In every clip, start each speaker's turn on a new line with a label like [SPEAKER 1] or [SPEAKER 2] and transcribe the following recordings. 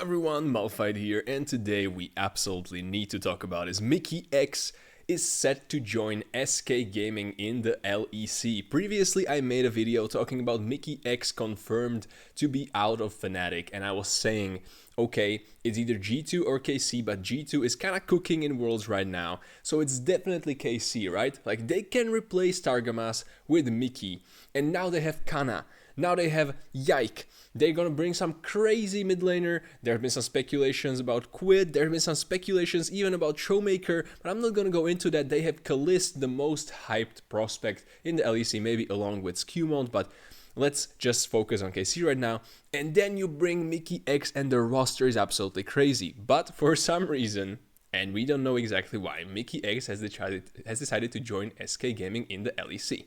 [SPEAKER 1] everyone, Malphite here, and today we absolutely need to talk about is MikyX is set to join SK Gaming in the LEC. Previously I made a video talking about MikyX confirmed to be out of Fnatic, and I was saying, okay, it's either G2 or KC, but G2 is kinda cooking in Worlds right now, so it's definitely KC, right? Like, they can replace Targamas with Miky, and now they have Kana. Now they have Yike. They're gonna bring some crazy mid laner. There have been some speculations about Quid. There have been some speculations even about Showmaker, but I'm not gonna go into that. They have Kalist, the most hyped prospect in the LEC, maybe along with Skeanz, but let's just focus on KC right now. And then you bring MikyX and the roster is absolutely crazy. But for some reason, and we don't know exactly why, MikyX has decided to join SK Gaming in the LEC.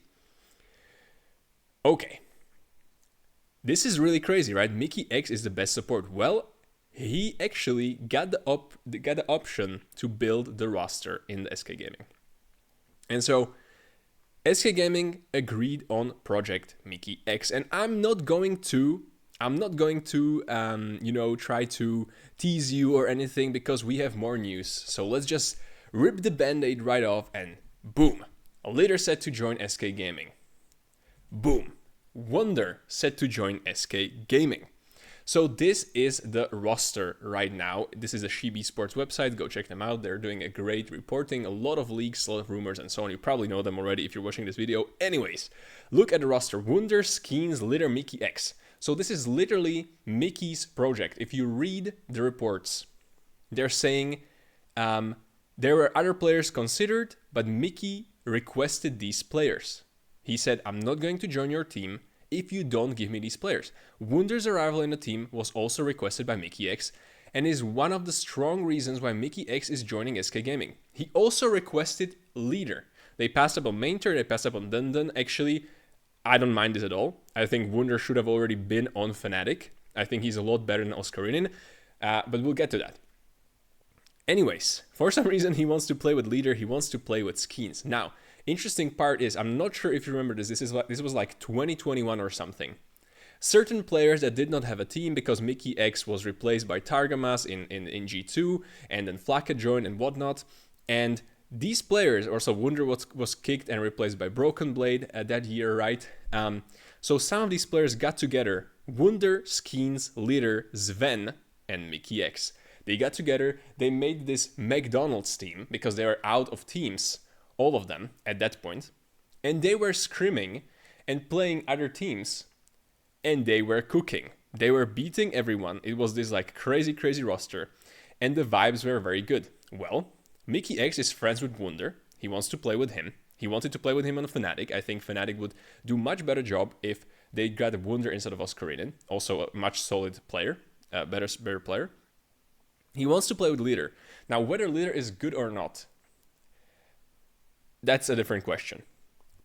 [SPEAKER 1] Okay. This is really crazy, right? MikyX is the best support. Well, he actually got the option to build the roster in the SK Gaming. And so SK Gaming agreed on Project MikyX, and I'm not going to try to tease you or anything because we have more news. So let's just rip the band-aid right off and boom, a leader set to join SK Gaming. Boom. Wunder set to join SK Gaming. So this is the roster right now. This is a Shibi Sports website. Go check them out. They're doing a great reporting, a lot of leaks, a lot of rumors, and so on. You probably know them already if you're watching this video. Anyways, look at the roster. Wunder, Skeanz, Litter, MikyX. So this is literally Miky's project. If you read the reports, they're saying there were other players considered, but Miky requested these players. He said, I'm not going to join your team if you don't give me these players. Wunder's arrival in the team was also requested by MikyX and is one of the strong reasons why MikyX is joining SK Gaming. He also requested leader. They passed up on Mainter, they passed up on Dundun. Actually, I don't mind this at all. I think Wunder should have already been on Fnatic. I think he's a lot better than Oscarinin, but we'll get to that. Anyways, for some reason he wants to play with leader, he wants to play with Skeanz. Now, interesting part is, I'm not sure if you remember this, this was like 2021 or something. Certain players that did not have a team because MikyX was replaced by Targamas in G2, and then Flaka joined and whatnot. And these players, also Wunder was kicked and replaced by Broken Blade that year, right? So some of these players got together, Wunder, Skeanz, Leader, Zven, and MikyX. They got together, they made this McDonald's team because they were out of teams. All of them at that point, and they were scrimming and playing other teams, and they were cooking. They were beating everyone. It was this like crazy roster, and the vibes were very good. Well, MikyX is friends with Wunder. He wants to play with him. He wanted to play with him on Fnatic. I think Fnatic would do much better job if they got Wunder instead of Oscarinin. Also a much solid player, better player. He wants to play with Leader. Now, whether Leader is good or not, that's a different question.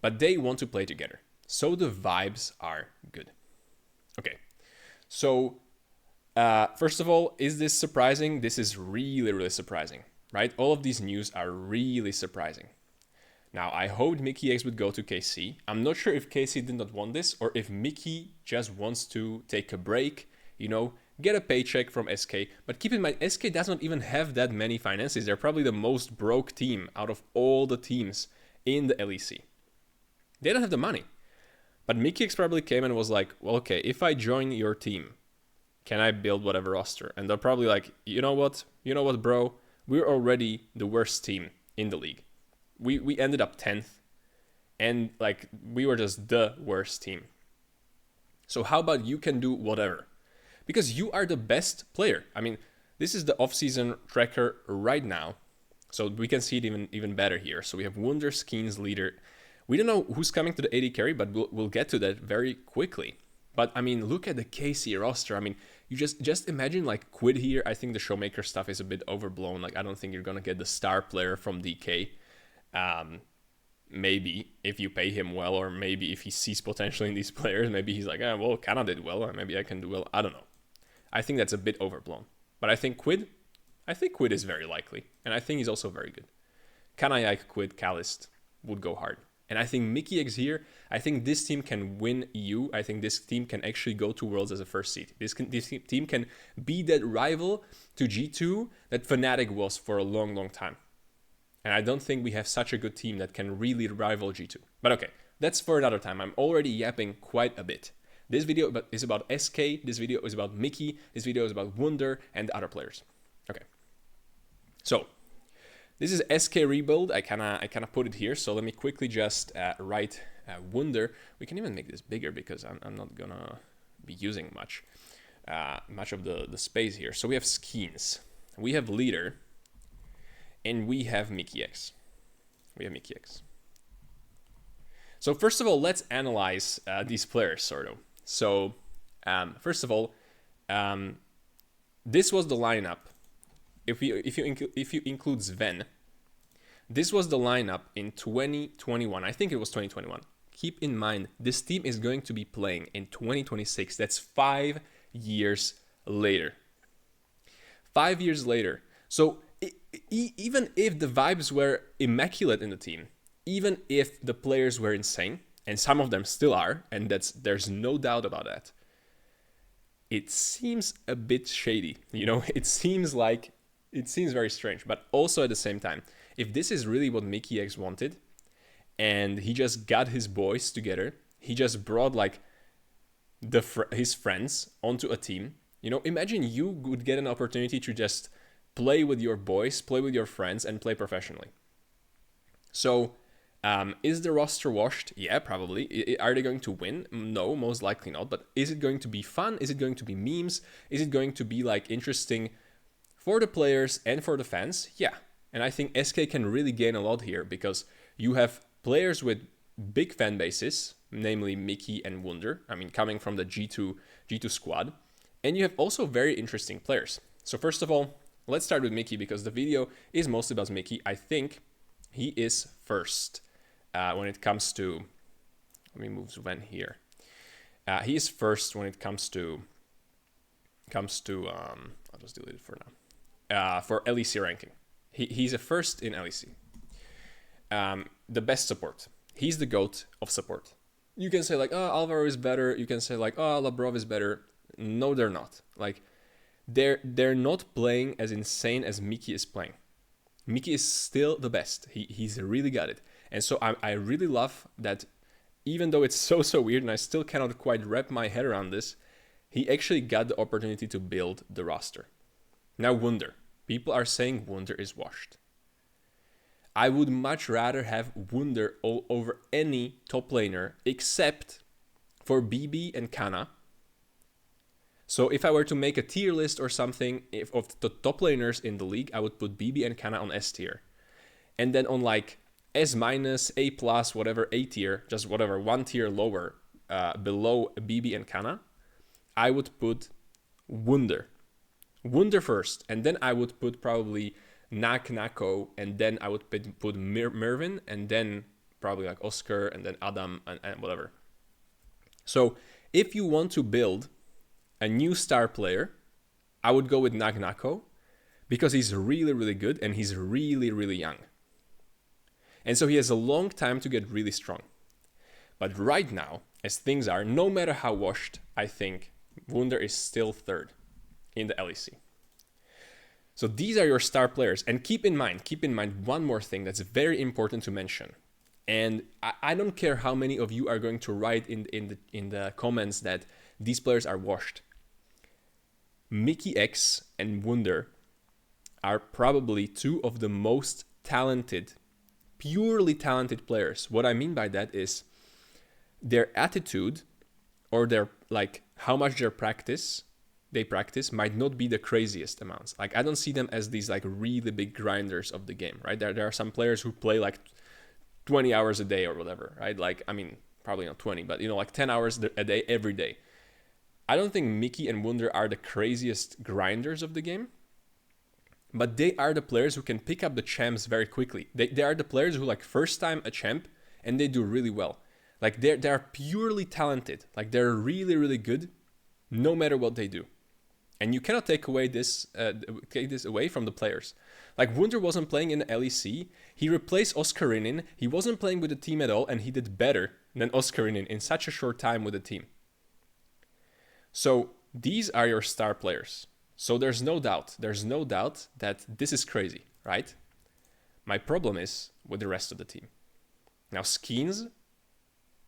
[SPEAKER 1] But they want to play together. So the vibes are good. Okay. So, first of all, is this surprising? This is really surprising, right? All of these news are really surprising. Now, I hoped MikyX would go to KC. I'm not sure if KC did not want this or if Miky just wants to take a break, get a paycheck from SK. But keep in mind, SK does not even have that many finances. They're probably the most broke team out of all the teams in the LEC. They don't have the money. But MikyX probably came and was like, well, okay, if I join your team, can I build whatever roster? And they're probably like, you know what, bro? We're already the worst team in the league. We ended up 10th. And like, we were just the worst team. So how about you can do whatever? Because you are the best player. I mean, this is the off-season tracker right now. So we can see it even better here. So we have Wunder, Skeanz, Leader. We don't know who's coming to the AD carry, but we'll get to that very quickly. But I mean, look at the KC roster. I mean, you just imagine like Quid here. I think the Showmaker stuff is a bit overblown. Like, I don't think you're going to get the star player from DK. Maybe if you pay him well, or maybe if he sees potential in these players, maybe he's like, well, Kana did well, or maybe I can do well. I don't know. I think that's a bit overblown. But I think Quid is very likely. And I think he's also very good. Kana, Yike, Quid, Kalist would go hard. And I think MikyX here, I think this team can win EU. I think this team can actually go to Worlds as a first seed. This team can be that rival to G2 that Fnatic was for a long, long time. And I don't think we have such a good team that can really rival G2. But okay, that's for another time. I'm already yapping quite a bit. This video is about SK, this video is about Miky, this video is about Wunder and the other players. Okay. So, this is SK rebuild. I kinda put it here. So let me quickly just write Wunder. We can even make this bigger because I'm not gonna be using much of the space here. So we have Skeanz, we have Leader, and we have MikyX. So first of all, let's analyze these players sort of. So first of all, this was the lineup. If you include Zven, this was the lineup in 2021. I think it was 2021. Keep in mind, this team is going to be playing in 2026. That's 5 years later. 5 years later. So even if the vibes were immaculate in the team, even if the players were insane, and some of them still are, and there's no doubt about that, it seems a bit shady. You know, it seems very strange. But also at the same time, if this is really what MikyX wanted, and he just got his boys together, he just brought like his friends onto a team. You know, imagine you would get an opportunity to just play with your boys, play with your friends, and play professionally. So, is the roster washed? Yeah, probably. Are they going to win? No, most likely not. But is it going to be fun? Is it going to be memes? Is it going to be like interesting for the players and for the fans? Yeah. And I think SK can really gain a lot here because you have players with big fan bases, namely Miky and Wunder. I mean, coming from the G2 squad. And you have also very interesting players. So first of all, let's start with Miky because the video is mostly about Miky. I think he is first when it comes to... Let me move Zven here. He is first when it comes to... I'll just delete it for now. For LEC ranking. He's a first in LEC. The best support. He's the GOAT of support. You can say like, oh, Alvaro is better. You can say like, oh, Labrov is better. No, they're not. Like, they're not playing as insane as Miky is playing. Miky is still the best. He's really got it. And so I really love that even though it's so weird and I still cannot quite wrap my head around this, he actually got the opportunity to build the roster. Now Wunder. People are saying Wunder is washed. I would much rather have Wunder over any top laner except for BB and Kana. So if I were to make a tier list or something of the top laners in the league, I would put BB and Kana on S tier. And then on like S-, A+, whatever, A tier, just whatever, one tier lower, below BB and Kana, I would put Wunder. Wunder first, and then I would put probably Nako, and then I would put Mervin, and then probably like Oscar, and then Adam, and whatever. So if you want to build a new star player, I would go with Nako, because he's really, really good, and he's really, really young. And so he has a long time to get really strong. But right now, as things are, no matter how washed, I think Wunder is still third in the LEC. So these are your star players. And keep in mind one more thing that's very important to mention. And I don't care how many of you are going to write in the comments that these players are washed. MikyX and Wunder are probably two of the most talented, purely talented players. What I mean by that is their attitude or their like how much they practice might not be the craziest amounts. Like I don't see them as these like really big grinders of the game, right? There are some players who play like 20 hours a day or whatever, right? Like, I mean, probably not 20, but you know, like 10 hours a day, every day. I don't think Miky and Wunder are the craziest grinders of the game, but they are the players who can pick up the champs very quickly. They are the players who like first time a champ and they do really well. Like they're purely talented. Like they're really, really good no matter what they do. And you cannot take this away from the players. Like Wunder wasn't playing in the LEC. He replaced Oscarinin. He wasn't playing with the team at all, and he did better than Oscarinin in such a short time with the team. So these are your star players. So there's no doubt that this is crazy, right? My problem is with the rest of the team. Now Skeanz,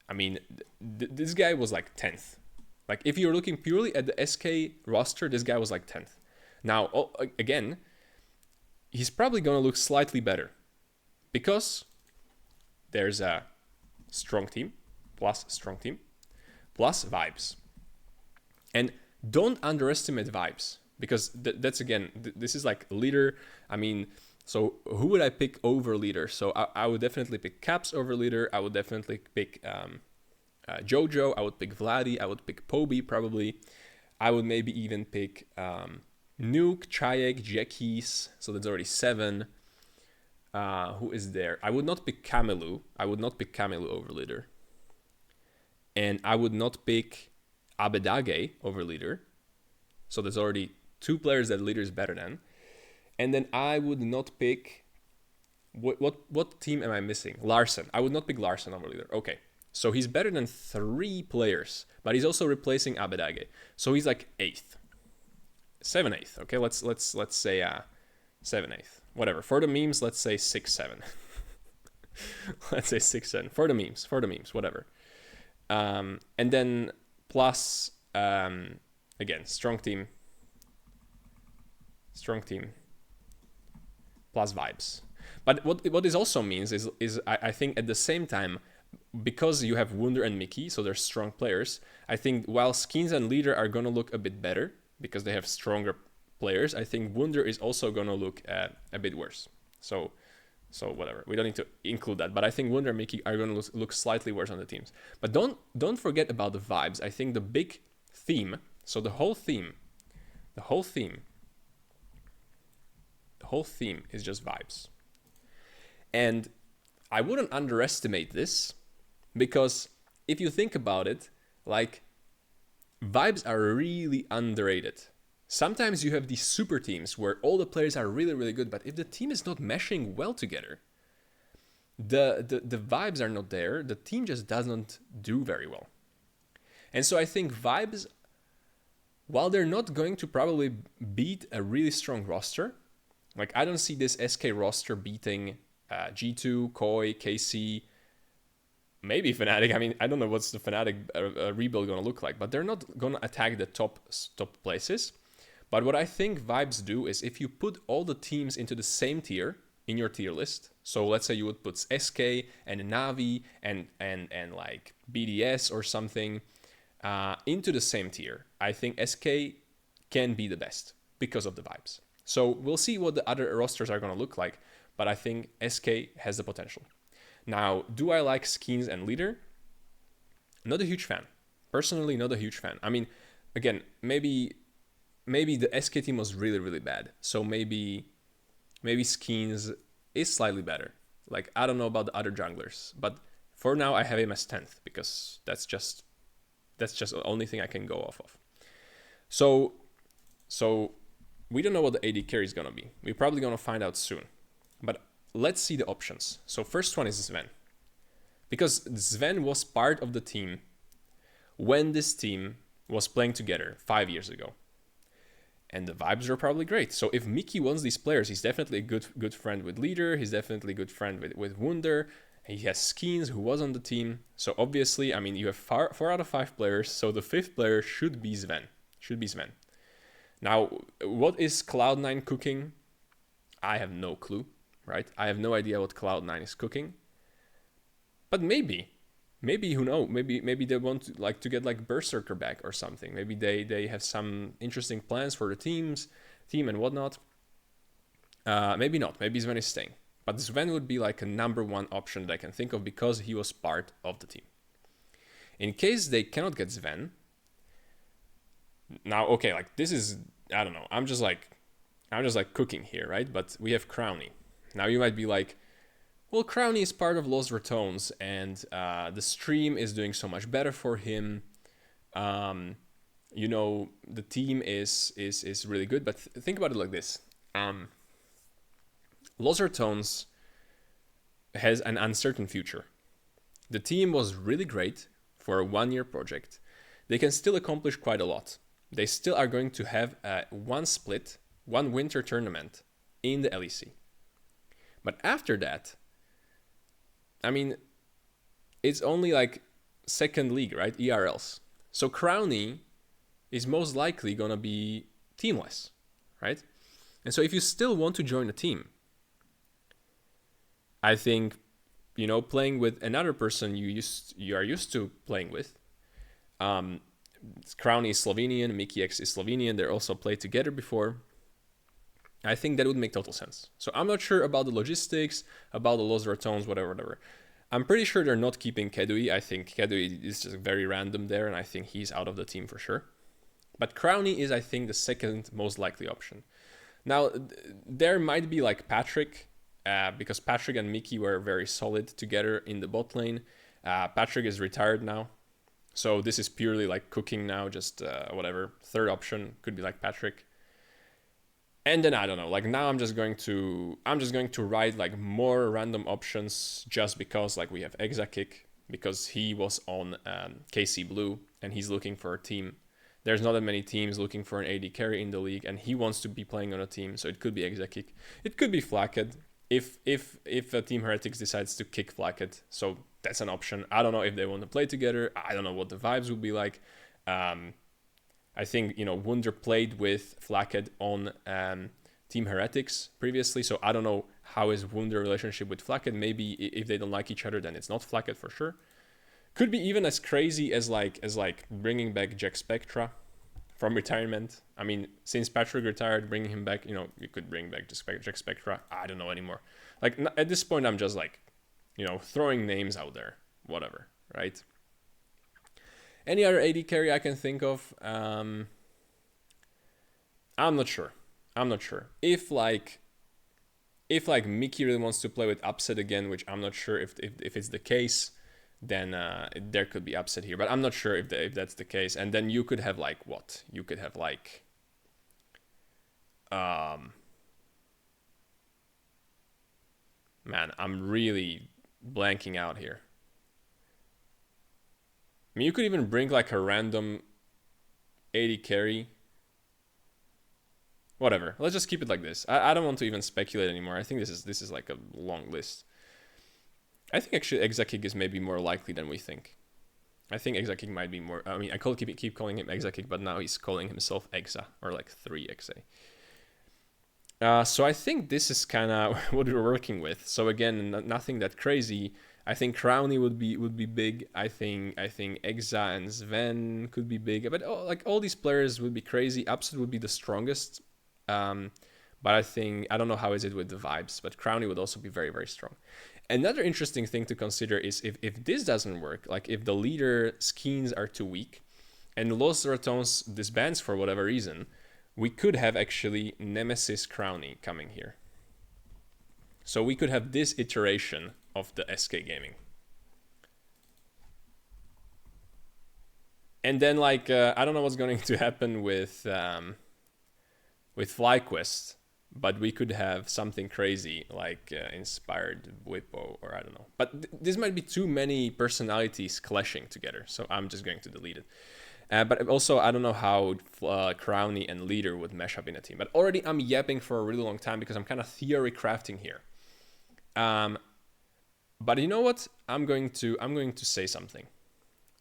[SPEAKER 1] I mean, this guy was like 10th. Like if you're looking purely at the SK roster, this guy was like 10th. Now, again, he's probably going to look slightly better because there's a strong team plus vibes. And don't underestimate vibes because that's again, this is like leader. I mean, so who would I pick over leader? So I would definitely pick Caps over leader. I would definitely pick Jojo. I would pick Vladdy. I would pick Poby probably. I would maybe even pick Nuke, Chayek, Jackies. So that's already 7. Who is there? I would not pick Camelu. I would not pick Camelu over leader. And I would not pick Abedage over leader. So there's already 2 players that leader is better than. And then I would not pick... What team am I missing? Larson. I would not pick Larson over leader. Okay. So he's better than 3 players. But he's also replacing Abedage. So he's like 8th. 7/8. Okay, let's say 7/8. Whatever. For the memes, let's say 6/7. Let's say 6/7. For the memes, whatever. And then plus again, strong team plus vibes. But what this also means is I think at the same time, because you have Wunder and Miky, so they're strong players, I think while Skeanz and Leader are going to look a bit better because they have stronger players, I think Wunder is also going to look a bit worse. So whatever, we don't need to include that, but I think Wunder and Miky are going to look slightly worse on the teams. But don't forget about the vibes. I think the big theme, so the whole theme is just vibes. And I wouldn't underestimate this because if you think about it, like vibes are really underrated. Sometimes you have these super teams where all the players are really, really good, but if the team is not meshing well together, the vibes are not there, the team just doesn't do very well. And so I think vibes, while they're not going to probably beat a really strong roster, like I don't see this SK roster beating G2, Koi, KC, maybe Fnatic. I mean, I don't know what's the Fnatic rebuild going to look like, but they're not going to attack the top places. But what I think vibes do is if you put all the teams into the same tier in your tier list, so let's say you would put SK and Navi and like BDS or something into the same tier, I think SK can be the best because of the vibes. So we'll see what the other rosters are going to look like, but I think SK has the potential. Now, do I like Skeanz and Leader? Not a huge fan. Personally, not a huge fan. I mean, again, maybe the SK team was really, really bad. So maybe Skeanz is slightly better. Like, I don't know about the other junglers, but for now I have him as 10th because that's just the only thing I can go off of. So we don't know what the AD carry is going to be. We're probably going to find out soon. But let's see the options. So first one is Zven. Because Zven was part of the team when this team was playing together 5 years ago. And the vibes were probably great. So if Miky wants these players, he's definitely a good friend with Leader. He's definitely a good friend with Wunder. He has Skeanz, who was on the team. So obviously, I mean, you have 4 out of 5 players. So the 5th player should be Zven. Now, what is Cloud9 cooking? I have no clue, right? I have no idea what Cloud9 is cooking. But maybe who knows? Maybe they want to get like Berserker back or something. Maybe they have some interesting plans for the team and whatnot. Maybe not. Maybe Zven is staying. But Zven would be like a number 1 option that I can think of because he was part of the team. In case they cannot get Zven, now okay, like this is, I don't know. I'm just like cooking here, right? But we have Crownie. Now you might be like, well, Crownie is part of Lost Ratones, and the stream is doing so much better for him. you know, the team is really good. But think about it like this: Lozertones has an uncertain future. The team was really great for a 1-year project. They can still accomplish quite a lot. They still are going to have one split, one winter tournament in the LEC. But after that, I mean, it's only like second league, right? ERLs. So Crownie is most likely going to be teamless, right? And so if you still want to join a team, I think, you know, playing with another person you are used to playing with. Crownie is Slovenian, MikyX is Slovenian. They're also played together before. I think that would make total sense. So I'm not sure about the logistics, about the Los Ratones, whatever. I'm pretty sure they're not keeping Kedui. I think Kedui is just very random there, and I think he's out of the team for sure. But Crownie is, I think, the second most likely option. Now, there might be like Patrik, because Patrik and Miky were very solid together in the bot lane. Patrik is retired now, so this is purely like cooking now, just whatever. Third option could be like Patrik. And then I don't know, like now I'm just going to write like more random options just because like we have Exakick, because he was on KC Blue and he's looking for a team. There's not that many teams looking for an AD carry in the league, and he wants to be playing on a team, so it could be Exakick. It could be Flacked if a Team Heretics decides to kick Flacked, so that's an option. I don't know if they want to play together. I don't know what the vibes would be like. I think, you know, Wunder played with Flacked on Team Heretics previously, so I don't know how is Wunder relationship with Flacked. Maybe if they don't like each other, then it's not Flacked for sure. Could be even as crazy as bringing back Jack Spectra from retirement. I mean, since Patrik retired, bringing him back, you know, you could bring back Jack Spectra. I don't know anymore. Like at this point, I'm just like, you know, throwing names out there, whatever, right? Any other AD carry I can think of? I'm not sure. If Miky really wants to play with Upset again, which I'm not sure if it's the case, then there could be Upset here. But I'm not sure if that's the case. And then you could have like what? You could have like man, I'm really blanking out here. I mean, you could even bring like a random AD carry. Whatever. Let's just keep it like this. I don't want to even speculate anymore. I think this is like a long list. I think actually Exakick is maybe more likely than we think. I think Exakick might be more. I mean, I keep calling him Exakick, but now he's calling himself Exa, or like 3XA. So I think this is kind of what we're working with. So again, nothing that crazy. I think Crownie would be big. I think Exa and Zven could be big. But all these players would be crazy. Upset would be the strongest. But I don't know how is it with the vibes. But Crownie would also be very, very strong. Another interesting thing to consider is if this doesn't work, like if the leader Skeanz are too weak, and Los Ratones disbands for whatever reason, we could have actually Nemesis Crownie coming here. So we could have this iteration of the SK Gaming. And then like, I don't know what's going to happen with FlyQuest, but we could have something crazy like Inspired Whippo, or I don't know. But this might be too many personalities clashing together, so I'm just going to delete it. But also, I don't know how Crownie and Leader would mesh up in a team. But already I'm yapping for a really long time because I'm kind of theory crafting here. But you know what? I'm going to say something.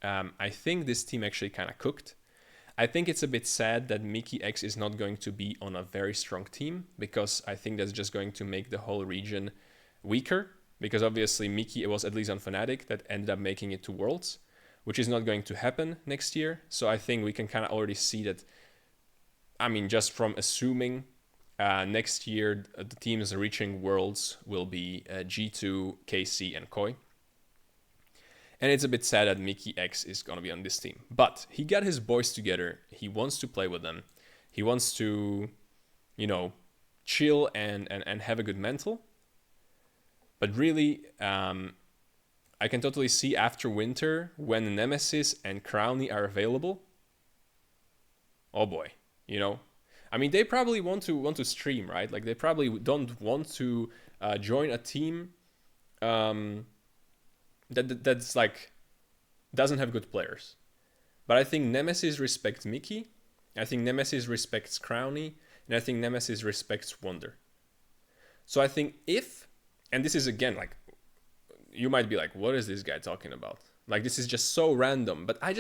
[SPEAKER 1] I think this team actually kind of cooked. I think it's a bit sad that MikyX is not going to be on a very strong team, because I think that's just going to make the whole region weaker, because obviously Miky was at least on Fnatic that ended up making it to Worlds, which is not going to happen next year. So I think we can kind of already see that, I mean, just from assuming next year the teams reaching Worlds will be G2, KC, and Koi. And it's a bit sad that MikyX is going to be on this team. But he got his boys together. He wants to play with them. He wants to, you know, chill and have a good mental. But really, I can totally see after winter, when Nemesis and Crownie are available, oh boy, you know. I mean, they probably want to stream, right? Like they probably don't want to join a team that's like doesn't have good players. But I think Nemesis respects Mickey. I think Nemesis respects Crownie, and I think Nemesis respects Wunder. So I think if, and this is again like, you might be like, what is this guy talking about? Like this is just so random. But I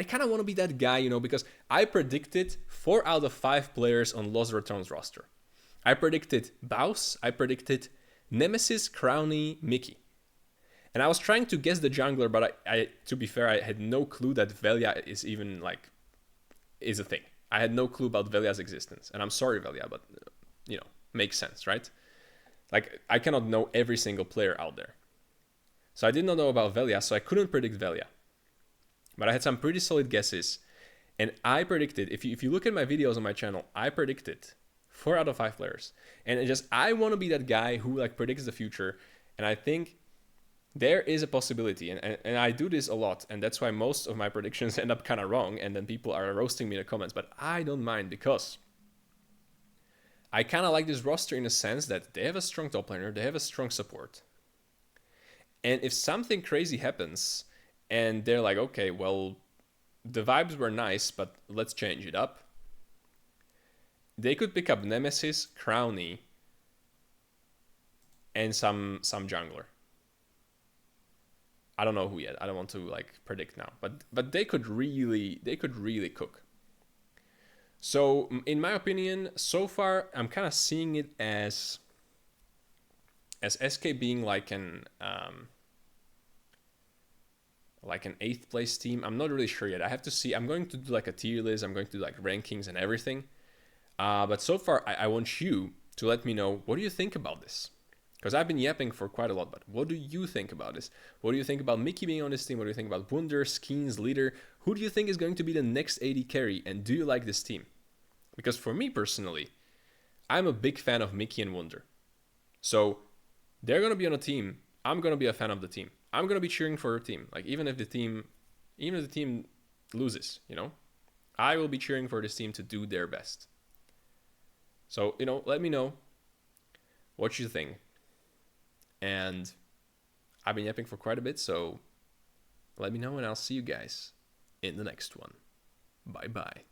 [SPEAKER 1] kind of want to be that guy, you know, because I predicted 4 out of 5 players on Lost Returns roster. I predicted Baus, I predicted Nemesis, Crownie, Mickey. And I was trying to guess the jungler, but I to be fair, I had no clue that Velia is even like, is a thing. I had no clue about Velia's existence. And I'm sorry, Velia, but, you know, makes sense, right? Like, I cannot know every single player out there. So I did not know about Velia, so I couldn't predict Velia. But I had some pretty solid guesses. And I predicted, if you look at my videos on my channel, I predicted 4 out of 5 players. And I want to be that guy who like predicts the future. And I think there is a possibility, and I do this a lot, and that's why most of my predictions end up kind of wrong, and then people are roasting me in the comments, but I don't mind because I kind of like this roster in a sense that they have a strong top laner, they have a strong support. And if something crazy happens, and they're like, okay, well, the vibes were nice, but let's change it up, they could pick up Nemesis, Crownie, and some jungler. I don't know who yet. I don't want to like predict now, but they could really cook. So in my opinion, so far I'm kind of seeing it as SK being like an 8th place team. I'm not really sure yet. I have to see. I'm going to do like a tier list. I'm going to do like rankings and everything. But so far I want you to let me know, what do you think about this? Because I've been yapping for quite a lot, but what do you think about this? What do you think about Mickey being on this team? What do you think about Wunder, Skeanz, leader? Who do you think is going to be the next AD carry? And do you like this team? Because for me personally, I'm a big fan of Mickey and Wunder. So they're going to be on a team. I'm going to be a fan of the team. I'm going to be cheering for a team. Like even if the team loses, you know, I will be cheering for this team to do their best. So, you know, let me know what you think. And I've been yapping for quite a bit, so let me know and I'll see you guys in the next one. Bye bye.